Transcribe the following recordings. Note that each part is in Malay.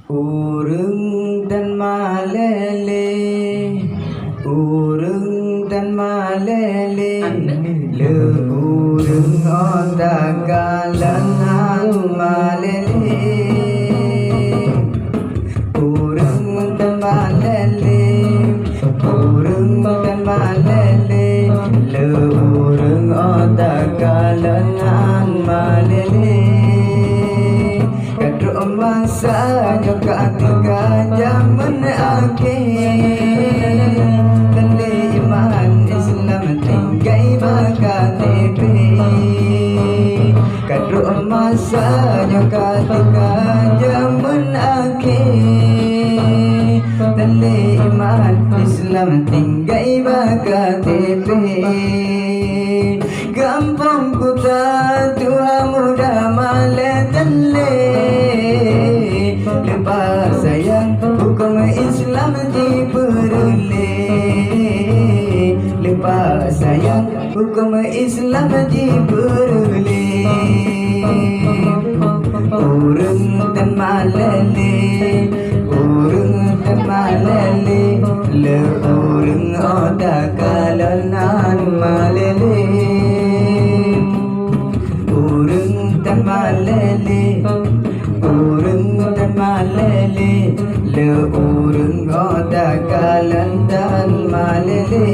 Urung dan malele, urung dan malele, le urung otak galangan malele, urung dan malele, urung dan malele, le urung otak galangan malele. Kadro masa joka tiga zaman akhir, tanda iman Islam tinggai KTP. Kadro masa joka tiga zaman akhir, tanda iman Islam tinggai KTP. Gampang kuta tua muda male tele, lepas sayang hukum Islam diperoleh, lepas sayang hukum Islam diperoleh. Urung dan malele, urung dan malele, le urung otak galanan malele. Urung dan malele, urung dan malele, le urung otak galantan malele.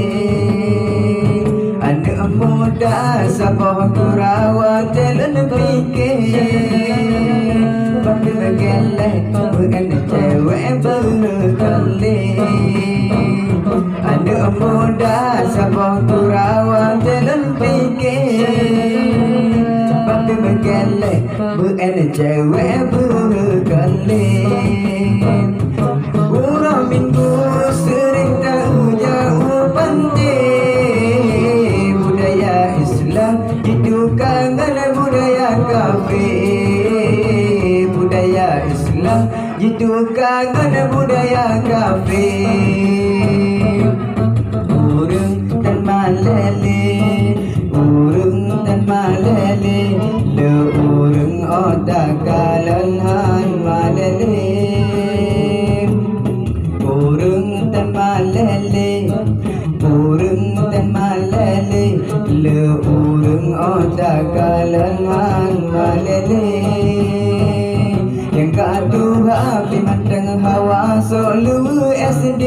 Anak muda sabah kurawat telun fikir, pada gelek bukan cewek berkali. Anak muda sabah kurawat telun fikir, pada gelek bukan cewek berkali. Orang minggu sering tahu jauh pantai, budaya Islam ditukar dengan budaya kafir, budaya Islam ditukar dengan budaya kafir. Urung dan malele, urung dan malele, le urung otak galangan malele. Urung dan malele, urung dan malele, le urung otak galangan malele. Yang kedua pimandang hawa solu SD,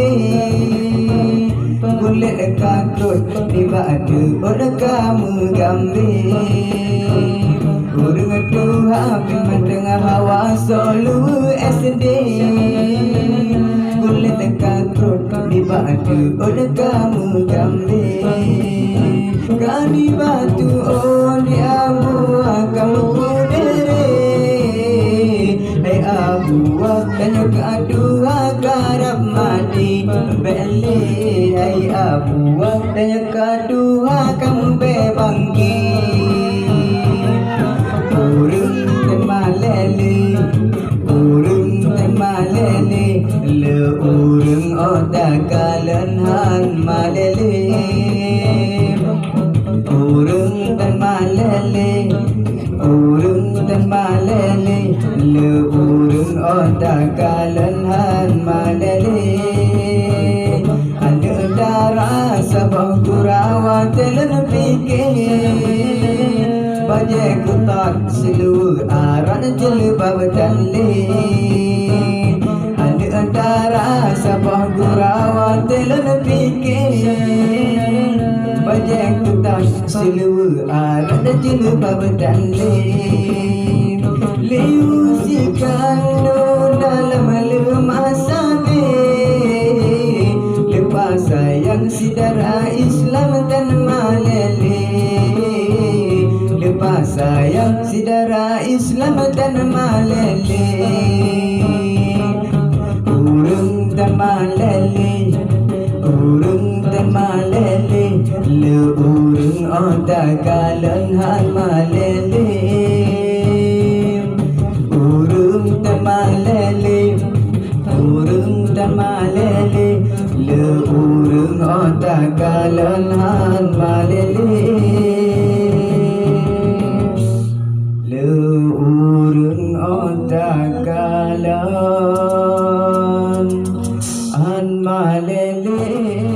kulit kakut tiba ada orang kamu gambir. Urung kedua pimandang hawa solu SD, kulit kakut tiba ada orang kamu gambir. Kani batu oni abu kamu kudere, hai abu tanya kedua garap mati beli. Hai abu tanya kedua kamu bebangki. Urung dan malele, urung dan malele, le urung otak galanhan malele. Urung dan malele, urung dan malele, le urung otak galanhan malele. Anak darah sabah kurawat telun fikir, bajai kutak seluruh arah jelbab tali. Anak darah sabah kurawat telun fikir, bajai kutak seluruh arah jelbab tali. Liusikan dalam lemah sabit, lepas sayang sidara Islam dan malele, lepas sayang sidara Islam dan malele. Urung dan malele, urung dan malele, le urung otak galanhan malele. Urung dan malele, urung dan malele, le urung otak galanhan malele. Le urung otak tagalan an malele